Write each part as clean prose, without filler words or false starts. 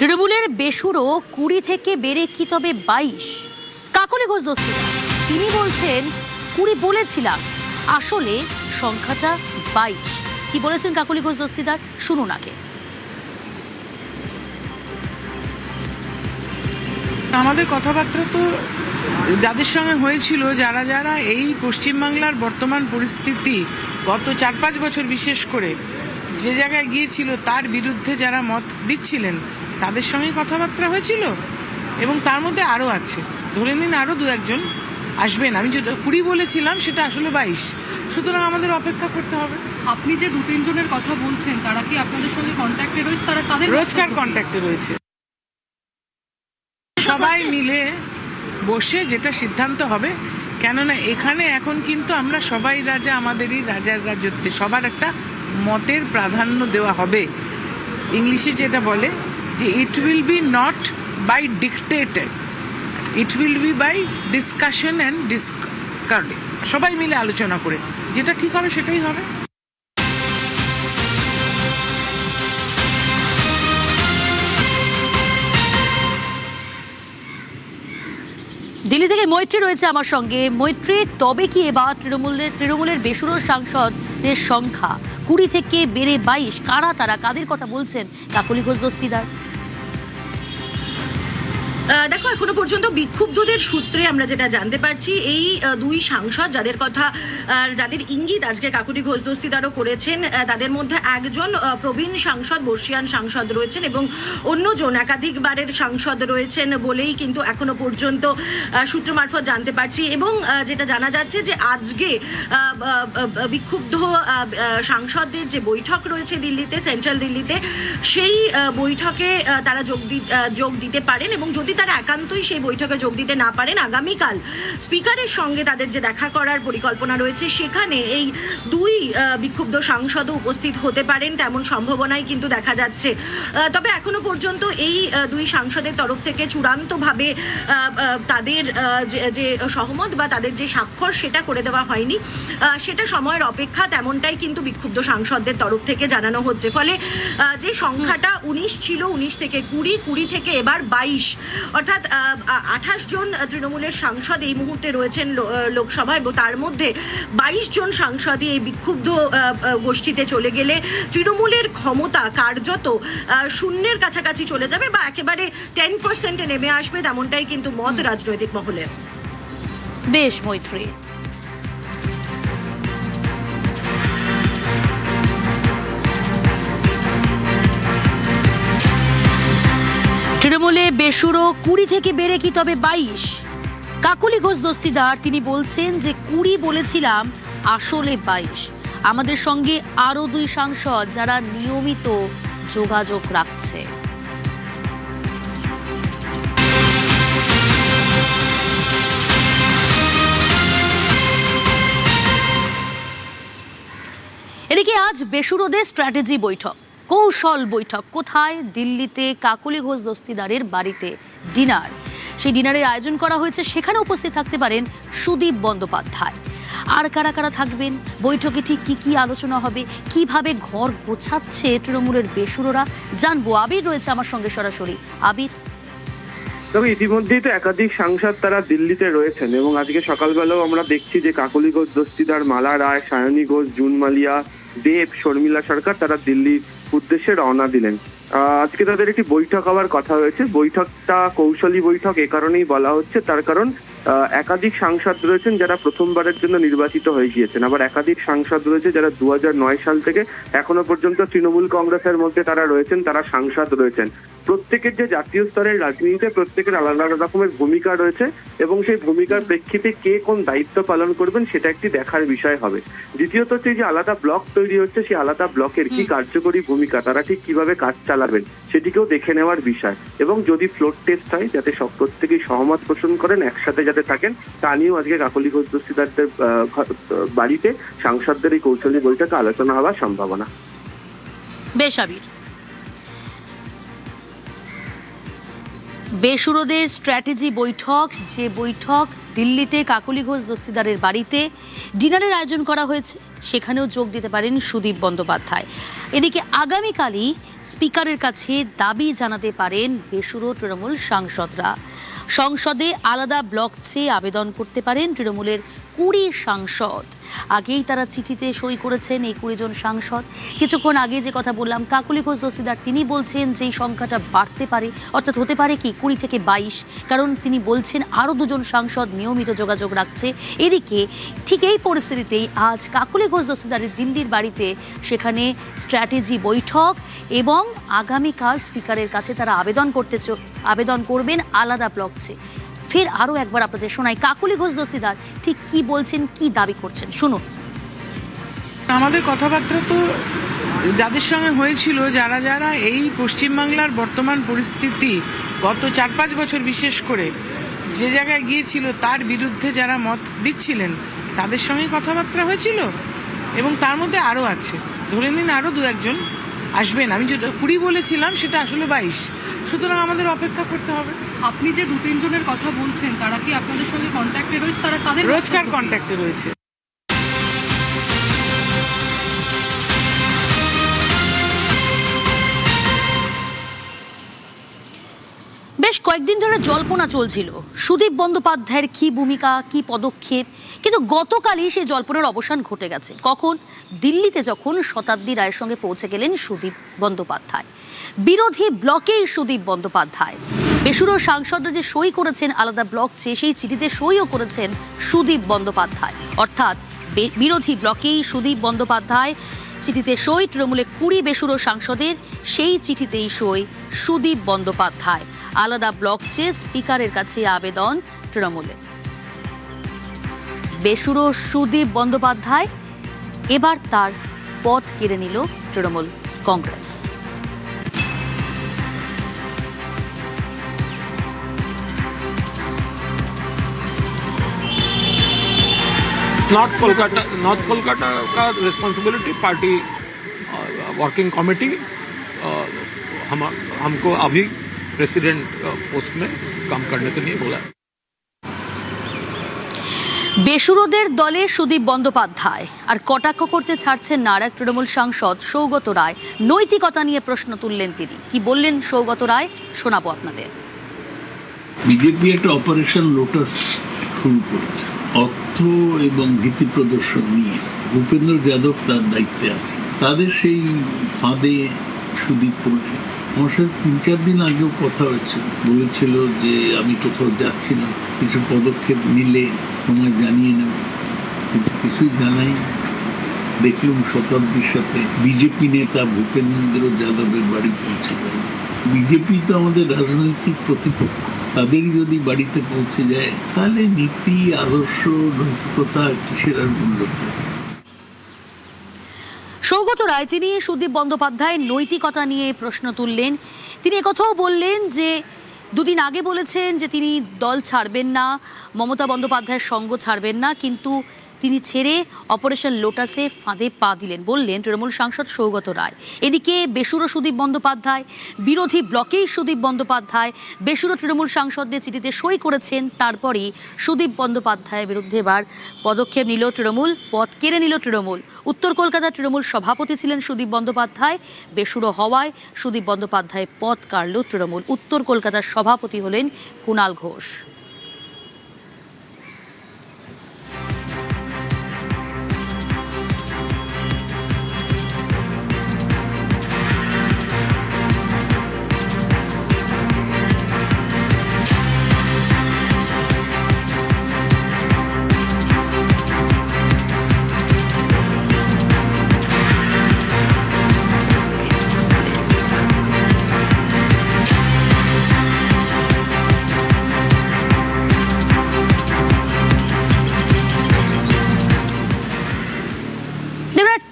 তৃণমূলের বেসুরো 20 থেকে বেড়ে কি তবে 22? কাকলি ঘোষ দস্তিদার তিনি বলছেন 20 বলেছিলাম, আসলে সংখ্যাটা 22। কি বলেছেন কাকলি ঘোষ দস্তিদার, শুনুন আগে। আমাদের কথাবার্তা তো যাদের সঙ্গে হয়েছিল, যারা যারা এই পশ্চিমবাংলার বর্তমান পরিস্থিতি গত 4-5 বছর বিশেষ করে যে জায়গায় গিয়েছিল তার বিরুদ্ধে যারা মত দিচ্ছিলেন তাদের সঙ্গে কথাবার্তা হয়েছিল, এবং তার মধ্যে আরও আছে, ধরে নিন আরও 2-1 আসবেন। আমি যেটা 20 বলেছিলাম সেটা আসলে 22, সুতরাং আমাদের অপেক্ষা করতে হবে। আপনি যে 2-3 জনের কথা বলছেন তারা কি আপনাদের সঙ্গে কন্ট্যাক্টে রয়েছে? তারা তাদের রোজকার কন্ট্যাক্টে রয়েছে। সবাই মিলে বসে যেটা সিদ্ধান্ত হবে, কেননা এখানে এখন কিন্তু আমরা সবাই রাজা, আমাদেরই রাজার রাজত্বে সবার একটা মতের প্রাধান্য দেওয়া হবে। ইংলিশে যেটা বলে যে it will be not by dictated, it will be by discussion and discarding. সবাই মিলে আলোচনা করে যেটা ঠিক হবে সেটাই হবে। দিল্লি থেকে মৈত্রী রয়েছে আমার সঙ্গে। মৈত্রী, তবে কি এবার তৃণমূলের বেসুরো সাংসদের সংখ্যা 20 থেকে বেড়ে 22? কারা তারা, কাদের কথা বলছেন কাকলি ঘোষ দস্তিদার? দেখো, এখনো পর্যন্ত বিক্ষুব্ধদের সূত্রে আমরা যেটা জানতে পারছি, এই 2 সাংসদ যাদের ইঙ্গিত আজকে কাকলি ঘোষ দস্তিদারও করেছেন, তাদের মধ্যে একজন প্রবীণ সাংসদ, বর্ষিয়ান সাংসদ রয়েছেন এবং অন্যজন একাধিকবারের সাংসদ রয়েছেন বলেই কিন্তু এখনো পর্যন্ত সূত্র মারফত জানতে পারছি। এবং যেটা জানা যাচ্ছে যে আজকে বিক্ষুব্ধ সাংসদদের যে বৈঠক রয়েছে দিল্লিতে, সেন্ট্রাল দিল্লিতে, সেই বৈঠকে তারা যোগ দিতে পারেন, এবং যদি তারা একান্তই সেই বৈঠকে যোগ দিতে না পারেন, আগামীকাল স্পিকারের সঙ্গে তাদের যে দেখা করার পরিকল্পনা রয়েছে সেখানে এই 2 বিক্ষুব্ধ সাংসদও উপস্থিত হতে পারেন, তেমন সম্ভাবনাই কিন্তু দেখা যাচ্ছে। তবে এখনো পর্যন্ত এই 2 সাংসদের তরফ থেকে চূড়ান্তভাবে তাদের যে সহমত বা তাদের যে স্বাক্ষর সেটা করে দেওয়া হয়নি, সেটা সময়ের অপেক্ষা, তেমনটাই কিন্তু বিক্ষুব্ধ সাংসদদের তরফ থেকে জানানো হচ্ছে। ফলে যে সংখ্যাটা 19 ছিল, 19 থেকে 20 থেকে এবার 22, অর্থাৎ 28 জন তৃণমূলের সাংসদ এই মুহূর্তে রয়েছেন লোকসভায়, এবং তার মধ্যে 22 জন সাংসদই এই বিক্ষুব্ধ গোষ্ঠীতে চলে গেলে তৃণমূলের ক্ষমতা কার্যত শূন্যের কাছাকাছি চলে যাবে বা একেবারে 10%-এ নেমে আসবে, তেমনটাই কিন্তু মত রাজনৈতিক মহলে। বেশ মৈত্রী, তৃণমূলে বেসুরো 20 থেকে বেড়ে কি তবে 22? কাকলি ঘোষ দস্তিদার তিনি বলছেন যে 20 বলেছিলাম, আসলে 22। আমাদের সঙ্গে আরো 2 সাংসদ যারা নিয়মিত যোগাযোগ রাখছে। এদিকে আজ বেসুরোদের স্ট্র্যাটেজি বৈঠক, কৌশল বৈঠক। কোথায়? দিল্লিতে কাকলি ঘোষ দস্তিদারের বাড়িতে ডিনার। সেই ডিনারের আয়োজন করা হয়েছে, সেখানে উপস্থিত থাকতে পারেন সুদীপ বন্দ্যোপাধ্যায়। আর কারা কারা থাকবেন, বৈঠকে ঠিক কি আলোচনা হবে, কিভাবে ঘর গোছাচ্ছে তৃণমূলের বেসুরোরা, জানবো। আবির রয়েছে আমার সঙ্গে সরাসরি। আবির, তবে ইতিমধ্যেই তো একাধিক সাংসদ তারা দিল্লিতে রয়েছেন, এবং আজকে সকালবেলাও আমরা দেখছি যে কাকলি ঘোষ দস্তিদার, মালা রায়, সায়নী ঘোষ, জুন মালিয়া, দেব, শর্মিলা সরকার তারা দিল্লির উদ্দেশ্যে রওনা দিলেন। আজকে তাদের একটি বৈঠক হওয়ার কথা হয়েছে। বৈঠকটা কৌশলী বৈঠক এ কারণেই বলা হচ্ছে, তার কারণ একাধিক সাংসদ রয়েছেন যারা প্রথমবারের জন্য নির্বাচিত হয়ে গিয়েছেন, আবার একাধিক সাংসদ রয়েছে যারা 2009 সাল থেকে এখনো পর্যন্ত তৃণমূল কংগ্রেসের মধ্যে তারা রয়েছেন, তারা সাংসদ রয়েছেন। প্রত্যেকের যে জাতীয় স্তরের রাজনীতিতে প্রত্যেকের আলাদা আলাদা রকমের ভূমিকা রয়েছে, এবং সেই ভূমিকার প্রেক্ষিতে কে কোন দায়িত্ব পালন করবেন সেটা একটি দেখার বিষয় হবে। দ্বিতীয়ত হচ্ছে যে আলাদা ব্লক তৈরি হচ্ছে, সেই আলাদা ব্লকের কি কার্যকরী ভূমিকা, তারা ঠিক কিভাবে কাজ চালাবেন সেটিকেও দেখে নেওয়ার বিষয়। এবং যদি ফ্লোর টেস্ট হয়, যাতে সব প্রত্যেকেই সহমত পোষণ করেন, একসাথে যাতে থাকেন, তা নিয়েও আজকে কাকলি ঘোষ দস্তিদারদের বাড়িতে সাংসদদের এই কৌশলী বৈঠকে আলোচনা হওয়ার সম্ভাবনা। বেশ আবির। বেসুরোদের স্ট্র্যাটেজি বৈঠক, যে বৈঠক দিল্লিতে কাকলি ঘোষ দস্তিদারের বাড়িতে ডিনারের আয়োজন করা হয়েছে, সেখানেও যোগ দিতে পারেন সুদীপ বন্দ্যোপাধ্যায়। এদিকে আগামীকালই স্পিকারের কাছে দাবি জানাতে পারেন বেসুরো তৃণমূল সাংসদরা। সংসদে আলাদা ব্লক চেয়ে আবেদন করতে পারেন তৃণমূলের 20 সাংসদ। আগেই তারা চিঠিতে সই করেছেন এই 20 জন সাংসদ। কিছুক্ষণ আগে যে কথা বললাম, কাকলি ঘোষ দস্তিদার তিনি বলছেন যে এই সংখ্যাটা বাড়তে পারে, অর্থাৎ হতে পারে কি 20 থেকে 22, কারণ তিনি বলছেন আরও 2 জন সাংসদ নিয়মিত যোগাযোগ রাখছে। এদিকে ঠিক এই পরিস্থিতিতেই আজ কাকলি ঘোষ দস্তিদারের দিল্লির বাড়িতে সেখানে স্ট্র্যাটেজি বৈঠক এবং আগামীকাল স্পিকারের কাছে তারা আবেদন করবেন আলাদা ব্লক চেয়ে। ফের আরও একবার আপনাদের শোনাই কাকলি ঘোষ দস্তিদার ঠিক কি বলছেন, কি দাবি করছেন, শুনুন। আমাদের কথাবার্তা তো যাদের সঙ্গে হয়েছিল, যারা যারা এই পশ্চিমবাংলার বর্তমান পরিস্থিতি গত 4-5 বছর বিশেষ করে যে জায়গায় গিয়েছিল তার বিরুদ্ধে যারা মত দিচ্ছিলেন তাদের সঙ্গে কথাবার্তা হয়েছিল, এবং তার মধ্যে আরও আছে, ধরে নিন আরও 2-1 জন আসবেন। আমি যেটা 20 বলেছিলাম সেটা আসলে 22, সুতরাং আমাদের অপেক্ষা করতে হবে। আপনি যে 2-3 জনের কথা বলছেন তারা কি আপনাদের সঙ্গে কন্ট্যাক্টে রয়েছে? তারা তাদের রোজকার কন্ট্যাক্টে রয়েছে। বেশ কয়েকদিন ধরে জল্পনা চলছিল সুদীপ বন্দ্যোপাধ্যায়ের কি ভূমিকা, কি পদক্ষেপ, কিন্তু গতকালই সেই জল্পনার অবসান ঘটে গেছে। কখন? দিল্লিতে যখন শতাব্দী রায়ের সঙ্গে পৌঁছে গেলেন সুদীপ বন্দ্যোপাধ্যায়। বিরোধী ব্লকেই সুদীপ বন্দ্যোপাধ্যায়। বেসুরো সাংসদরা যে সই করেছেন আলাদা ব্লক চেয়ে, সেই চিঠিতে সইও করেছেন সুদীপ বন্দ্যোপাধ্যায়। অর্থাৎ বিরোধী ব্লকেই সুদীপ বন্দ্যোপাধ্যায়, চিঠিতে সই তৃণমূলে 20 বেসুরো সাংসদের, সেই চিঠিতেই সই সুদীপ বন্দ্যোপাধ্যায়। আলাদা ব্লক চেয়ে স্পিকারের কাছে আবেদন তৃণমূলে। বেসুরো সুদীপ বন্দ্যোপাধ্যায়, এবার তার পদ কেড়ে নিল তৃণমূল কংগ্রেস। नॉर्थ कोलकाता का रिस्पॉन्सिबिलिटी पार्टी वर्किंग कमेटी हमको अभी प्रेसिडेंट पोस्ट में काम करने के लिए बोला है। বেসুরোদের দলে সুদীপ বন্দ্যোপাধ্যায় আর কটাক্ষ করতে ছাড়ছেন না আর এক তৃণমূল সাংসদ সৌগত রায়। নৈতিকতা নিয়ে প্রশ্ন তুললেন তিনি। কি বললেন সৌগত রায়, শোনাবো আপনাদের। বিজেপি একটা অপারেশন লোটাস শুরু করেছে অর্থ এবং ভীতি প্রদর্শন নিয়ে। ভূপেন্দ্র যাদব তার দায়িত্বে আছে, তাদের সেই ফাঁদে সুদীপ পড়ে। আমার সাথে 3-4 দিন আগেও কথা হয়েছিল, বলেছিল যে আমি কোথাও যাচ্ছি না, কিছু পদক্ষেপ নিলে তোমায় জানিয়ে নেব, কিন্তু কিছুই জানাই। দেখলাম শতাব্দীর সাথে বিজেপি নেতা ভূপেন্দ্র যাদবের বাড়ি পৌঁছে গেল। বিজেপি তো আমাদের রাজনৈতিক প্রতিপক্ষ, তাদেরই যদি বাড়িতে পৌঁছে যায় তাহলে নীতি, আদর্শ, নৈতিকতা কিসের আর মূল্য? সৌগত রায় তিনি সুদীপ বন্দ্যোপাধ্যায়ের নৈতিকতা নিয়ে প্রশ্ন তুললেন। তিনি একথাও বললেন যে 2 দিন আগে বলেছেন যে তিনি দল ছাড়বেন না, মমতা বন্দ্যোপাধ্যায়ের সঙ্গ ছাড়বেন না, কিন্তু তিনি ছেড়ে অপারেশন লোটাসে ফাঁদে পা দিলেন, বললেন তৃণমূল সাংসদ সৌগত রায়। এদিকে বেসুরো সুদীপ বন্দ্যোপাধ্যায়, বিরোধী ব্লকেই সুদীপ বন্দ্যোপাধ্যায় বেসুরো তৃণমূল সাংসদদের চিঠিতে সই করেছেন। তারপরেই সুদীপ বন্দ্যোপাধ্যায়ের বিরুদ্ধে এবার পদক্ষেপ নিল তৃণমূল, পদ কেড়ে নিল তৃণমূল। উত্তর কলকাতার তৃণমূল সভাপতি ছিলেন সুদীপ বন্দ্যোপাধ্যায়, বেসুরো হওয়ায় সুদীপ বন্দ্যোপাধ্যায় পদ কাড়ল তৃণমূল। উত্তর কলকাতার সভাপতি হলেন কুণাল ঘোষ।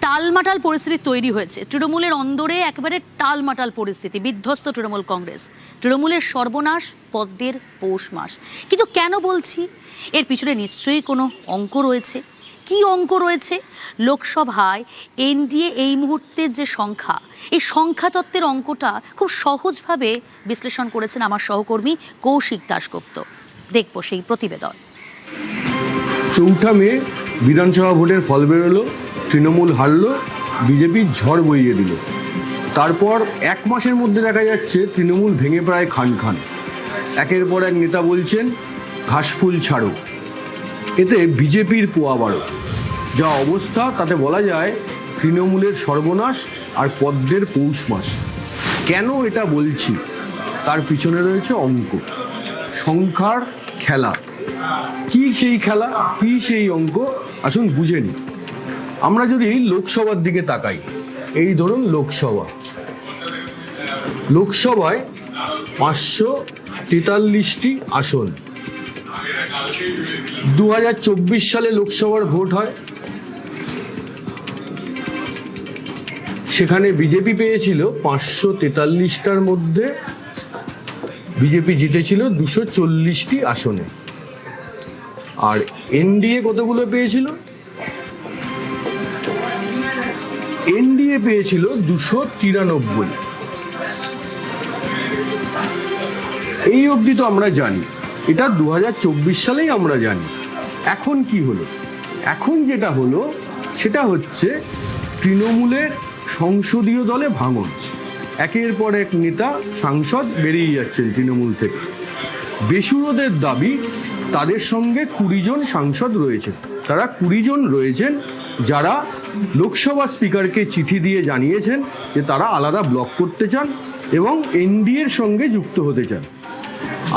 টালমাটাল পরিস্থিতি তৈরি হয়েছে তৃণমূলের অন্দরে, একেবারে টালমাটাল পরিস্থিতি, বিধ্বস্ত তৃণমূল কংগ্রেস। তৃণমূলের সর্বনাশ, পদ্মের পৌষ মাস। কিন্তু কেন বলছি? এর পিছনে নিশ্চয়ই কোনো অঙ্ক রয়েছে। কি অঙ্ক রয়েছে লোকসভায় এনডিএ এই মুহূর্তের যে সংখ্যা, এই সংখ্যা তত্ত্বের অঙ্কটা খুব সহজভাবে বিশ্লেষণ করেছেন আমার সহকর্মী কৌশিক দাশগুপ্ত। দেখব সেই প্রতিবেদন। 4 মে বিধানসভা ভোটের ফল বেরোলো, তৃণমূল হারলো, বিজেপির ঝড় বইয়ে দিল। তারপর 1 মাসের মধ্যে দেখা যাচ্ছে তৃণমূল ভেঙে প্রায় খান খান। একের পর এক নেতা বলছেন ঘাসফুল ছাড়ো, এতে বিজেপির পোয়া বাড়ো। যা অবস্থা তাতে বলা যায় তৃণমূলের সর্বনাশ আর পদ্মের পৌষ মাস। কেন এটা বলছি তার পিছনে রয়েছে অঙ্ক, সংখ্যার খেলা। কি সেই খেলা, কি সেই অঙ্ক, আসুন বুঝে নিই। আমরা যদি লোকসভার দিকে তাকাই, এই ধরুন লোকসভায় 543টি আসন। 2024 সালে লোকসভার ভোট হয়, সেখানে বিজেপি পেয়েছিল 543টার মধ্যে বিজেপি জিতেছিল 240টি আসনে। আর এনডিএ কতগুলো পেয়েছিল? এনডিএ পেয়েছিল 293। এই অবধি তো আমরা জানি, এটা 2024 সালেই আমরা জানি। এখন কি হলো? এখন যেটা হলো সেটা হচ্ছে তৃণমূলের সংসদীয় দলে ভাঙন। একের পর এক নেতা সাংসদ বেরিয়ে যাচ্ছেন তৃণমূল থেকে। বেসুরোদের দাবি তাদের সঙ্গে 20 জন সাংসদ রয়েছে। তারা 20 জন রয়েছেন যারা লোকসভা স্পিকারকে চিঠি দিয়ে জানিয়েছেন যে তারা আলাদা ব্লক করতে চান এবং এনডিএর সঙ্গে যুক্ত হতে চান।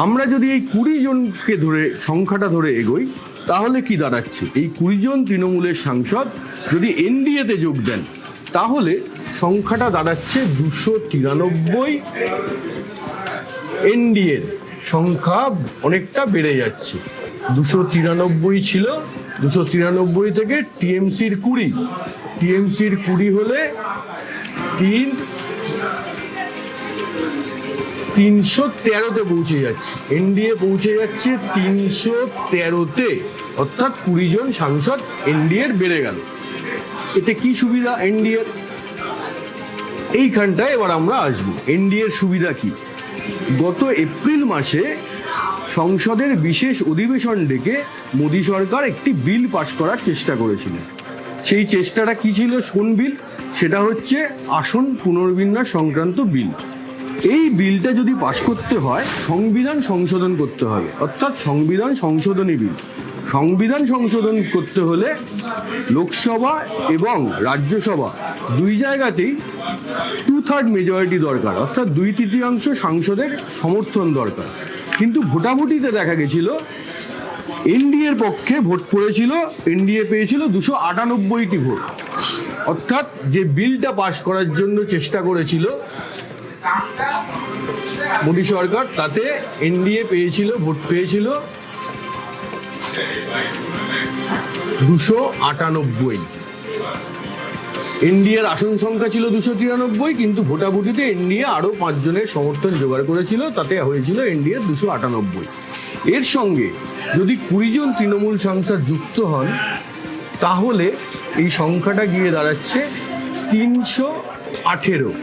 আমরা যদি এই 20 জনকে ধরে সংখ্যাটা ধরে এগোই, তাহলে কি দাঁড়াচ্ছে? এই 20 জন তৃণমূলের সাংসদ যদি এনডিএতে যোগ দেন, তাহলে সংখ্যাটা দাঁড়াচ্ছে 293। এনডিএর সংখ্যা অনেকটা বেড়ে যাচ্ছে। 293 ছিল, 293 থেকে টিএমসির 20, টিএমসির 20 হলে 313তে পৌঁছে যাচ্ছে। এনডিএ পৌঁছে যাচ্ছে 313তে, অর্থাৎ 20 জন সাংসদ এনডিএর বেড়ে গেল। এতে কি সুবিধা এনডিএর? এইখানটায় এবার আমরা আসবো। এনডিএর সুবিধা কি? গত এপ্রিল মাসে সংসদের বিশেষ অধিবেশন ডেকে মোদী সরকার একটি বিল পাশ করার চেষ্টা করেছিলেন। সেই চেষ্টাটা কি ছিল? কোন বিল? সেটা হচ্ছে আসন পুনর্বিন্যাস সংক্রান্ত বিল। এই বিলটা যদি পাশ করতে হয়, সংবিধান সংশোধন করতে হবে, অর্থাৎ সংবিধান সংশোধনী বিল। সংবিধান সংশোধন করতে হলে লোকসভা এবং রাজ্যসভা দুই জায়গাতেই 2/3 মেজরিটি দরকার, অর্থাৎ 2/3 সাংসদের সমর্থন দরকার। কিন্তু ভোটাভুটিতে দেখা গেছিল এনডিএর পক্ষে ভোট পড়েছিল, এনডিএ পেয়েছিল 298টি ভোট। অর্থাৎ যে বিলটা পাশ করার জন্য চেষ্টা করেছিল মোদী সরকার, তাতে এনডিএ পেয়েছিল, ভোট পেয়েছিল 298। এনডিএর আসন সংখ্যা ছিল 293, কিন্তু ভোটাভুটিতে এনডিএ আরো 5 জনের সমর্থন জোগাড় করেছিল, তাতে হয়েছিল এনডিএ 298। এর সঙ্গে যদি 20 জন তৃণমূল সাংসদ যুক্ত হন, তাহলে এই সংখ্যাটা গিয়ে দাঁড়াচ্ছে 318।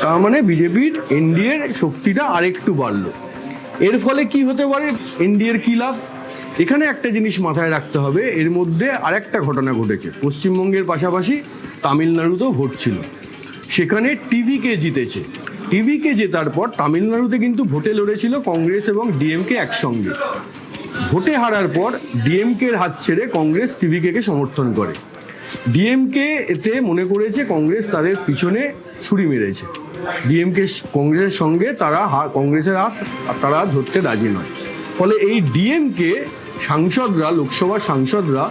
তার মানে বিজেপির এনডিএর শক্তিটা আরেকটু বাড়লো। এর ফলে কি হতে পারে? এনডিএর কি লাভ? এখানে একটা জিনিস মাথায় রাখতে হবে, এর মধ্যে আরেকটা ঘটনা ঘটেছে। পশ্চিমবঙ্গের পাশাপাশি তামিলনাড়ুতেও ভোট ছিল, সেখানে টিভিকে জিতেছে। টিভিকে জেতার পর তামিলনাড়ুতে কিন্তু ভোটে লড়েছিল কংগ্রেস এবং ডিএমকে একসঙ্গে। ভোটে হারার পর ডিএমকের হাত ছেড়ে কংগ্রেস টিভিকে সমর্থন করে। ডিএমকে এতে মনে করেছে কংগ্রেস তাদের পিছনে ছুরি মেরেছে। ডিএমকে কংগ্রেসের সঙ্গে কংগ্রেসের হাত তারা ধরতে রাজি নয়। ফলে এই ডিএমকে সাংসদরা, লোকসভার সাংসদরা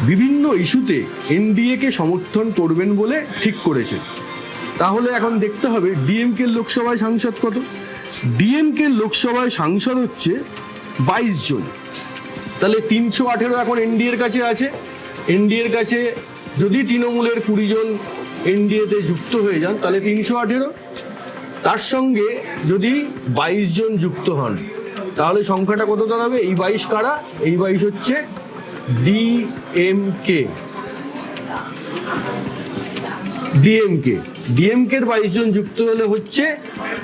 বিভিন্ন ইস্যুতে এনডিএকে সমর্থন করবেন বলে ঠিক করেছে। তাহলে এখন দেখতে হবে ডিএমকে লোকসভায় সাংসদ কত? ডিএমকে লোকসভায় সাংসদ হচ্ছে 22 জন। তাহলে 318 এখন এনডিএর কাছে আছে। এনডিএর কাছে যদি তৃণমূলের 20 জন এনডিএতে যুক্ত হয়ে যান, তাহলে 318। তার সঙ্গে যদি 22 জন যুক্ত হন, তাহলে সংখ্যাটা কত দাঁড়াবে? এই 22 কারা? এই 22 হচ্ছে ডিএমকে এর 22 জন যুক্ত হলে হচ্ছে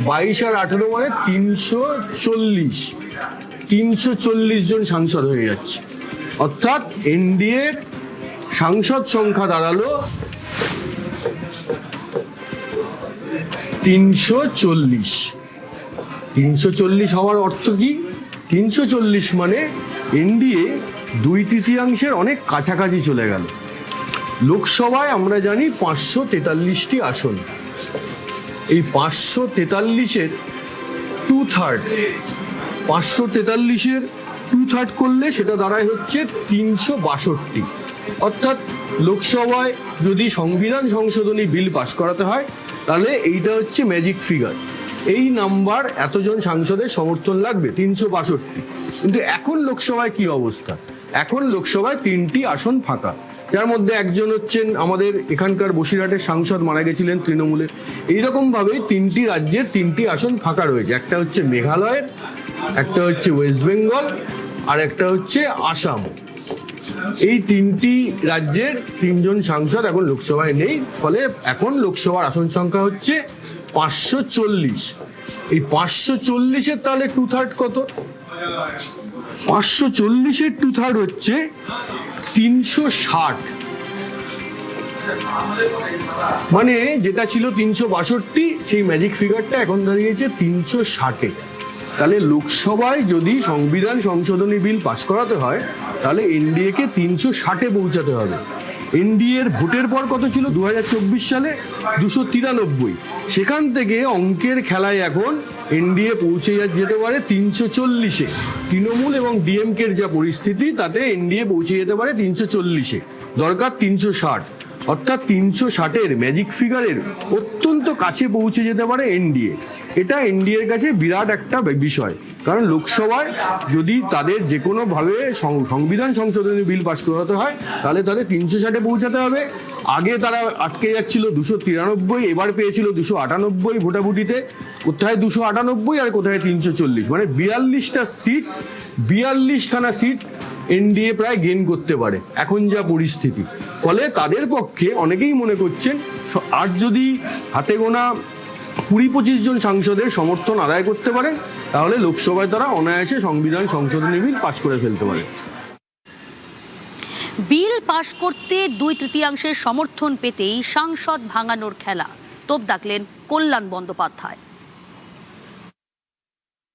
22 আর 18 মানে 340 জন সাংসদ হয়ে যাচ্ছে। অর্থাৎ এনডিএর সাংসদ সংখ্যা দাঁড়ালো 340 হওয়ার অর্থ কি? 340 মানে এনডিএ 2/3 অনেক কাছাকাছি চলে গেল। লোকসভায় আমরা জানি 543টি আসন, এই 543-এর 2/3 543-এর 2/3 করলে সেটা দাঁড়ায় হচ্ছে 362। অর্থাৎ লোকসভায় যদি সংবিধান সংশোধনী বিল পাশ করাতে হয় তাহলে এইটা হচ্ছে ম্যাজিক ফিগার, এই নাম্বার এতজন সাংসদের সমর্থন লাগবে 362। কিন্তু এখন লোকসভায় কি অবস্থা? এখন লোকসভায় 3টি আসন ফাঁকা, যার মধ্যে একজন হচ্ছেন আমাদের এখানকার বসিরহাটের সাংসদ, মারা গেছিলেন তৃণমূলের। এইরকম ভাবে 3টি রাজ্যের 3টি আসন ফাঁকা রয়েছে, একটা হচ্ছে মেঘালয়ের, একটা হচ্ছে ওয়েস্ট বেঙ্গল, আর একটা হচ্ছে আসাম। এই 3টি রাজ্যের 3 জন সাংসদ এখন লোকসভায় নেই, ফলে এখন লোকসভার আসন সংখ্যা হচ্ছে 540। এই 540-এর তাহলে 2/3 কত? 540-এর 2/3 হচ্ছে 360, মানে যেটা ছিল 362 সেই ম্যাজিক ফিগারটা এখন দাঁড়িয়েছে 360-এ। তাহলে লোকসভায় যদি সংবিধান সংশোধনী বিল পাশ করাতে হয় তাহলে এনডিএ কে 360-এ পৌঁছাতে হবে। এনডিএর ভোটের পর কত ছিল 2024 সালে? 293। সেখান থেকে অঙ্কের খেলায় এখন এনডিএ পৌঁছে যেতে পারে 340-এ। তৃণমূল এবং ডিএমকের যা পরিস্থিতি তাতে এনডিএ পৌঁছে যেতে পারে 340-এ, দরকার 360। অর্থাৎ 360-এর ম্যাজিক ফিগারের অত্যন্ত কাছে পৌঁছে যেতে পারে এনডিএ। এটা এনডিএর কাছে বিরাট একটা বিষয়, কারণ লোকসভায় যদি তাদের যে কোনোভাবে সংবিধান সংশোধনী বিল পাশ করাতে হয় তাহলে তাদের 360-এ পৌঁছাতে হবে। আগে তারা আটকে যাচ্ছিল 293, এবার পেয়েছিল 298 ভোটাভুটিতে। কোথায় 298 আর কোথায় 340, মানে 42টা সিট, 42খানা সিট এনডিএ প্রায় গেইন করতে পারে এখন যা পরিস্থিতি। ফলে তাদের পক্ষে অনেকেই মনে করছেন আর যদি হাতে গোনা 20-25 জন সাংসদের সমর্থন আদায় করতে পারে তাহলে লোকসভায় তারা অনায়াসে সংবিধান সংশোধনী বিল পাশ করে ফেলতে পারে। বিল পাশ করতে 2/3 সমর্থন পেতেই সাংসদ ভাঙানোর খেলা, তোপ দাগলেন কল্যাণ বন্দ্যোপাধ্যায়।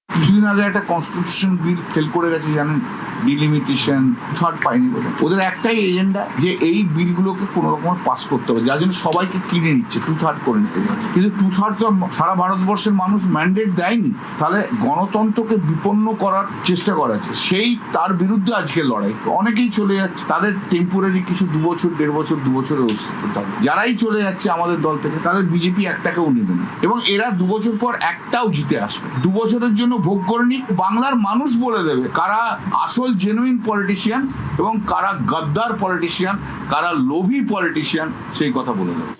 কিছুদিন আগে একটা কনস্টিটিউশন বিল ফেল করে গেছে জানেন, ডিলিমিটেশন 2/3 পাইনি বলে। ওদের একটাই এজেন্ডা যে এই বিলগুলোকে কোনো রকম পাস করতে হবে, যার জন্য সবাইকে কিনে নিচ্ছে, 2/3 করে নিতে যাচ্ছে। কিন্তু 2/3 তো সারা ভারতবর্ষের মানুষ ম্যান্ডেট দেয়নি, তাহলে গণতন্ত্রকে বিপন্ন করার চেষ্টা করা হচ্ছে, সেই তার বিরুদ্ধে আজকে লড়াই। অনেকেই চলে যাচ্ছে, তাদের টেম্পোরারি কিছু 2 বছর 1.5 বছর 2 বছরের অস্তিত্ব থাকবে। যারাই চলে যাচ্ছে আমাদের দল থেকে তাদের বিজেপি একটাকেও নেবে না, এবং এরা 2 বছর পর একটাও জিতে আসবে। 2 বছরের জন্য ভোগ করে নিক, বাংলার মানুষ বলে দেবে কারা আসল জেনুইন পলিটিশিয়ান এবং কারা গদ্দার পলিটিশিয়ান, কারা লোভী পলিটিশিয়ান, সেই কথা বলে দেবে।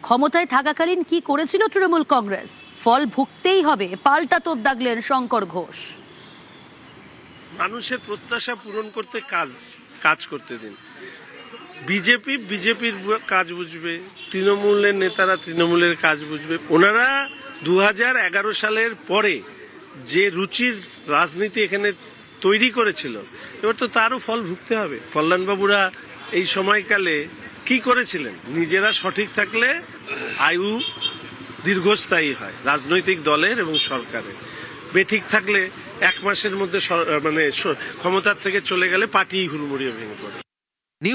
ক্ষমতায় থাকাকালীন কি করেছিল তৃণমূল কংগ্রেস, ফল ভুগতেই হবে, পাল্টা তোপ দাগলেন শঙ্কর ঘোষ। মানুষের প্রত্যাশা পূরণ করতে কাজ করতে দিন। বিজেপির কাজ বুঝবে, তৃণমূলের নেতারা তৃণমূলের কাজ বুঝবে। ওনারা 2011 সালের পরে যে রুচির রাজনীতি এখানে তৈরি করেছিল, এবার তো তারও ফল ভুগতে হবে। কল্যাণবাবুরা এই সময়কালে কি করেছিলেন? নিজেরা সঠিক থাকলে আয়ু দীর্ঘস্থায়ী হয় রাজনৈতিক দলের এবং সরকারের, বেঠিক থাকলে 1 মাসের মধ্যে মানে ক্ষমতার থেকে চলে গেলে পার্টি হুড়মুড়িয়ে ভেঙে পড়ে।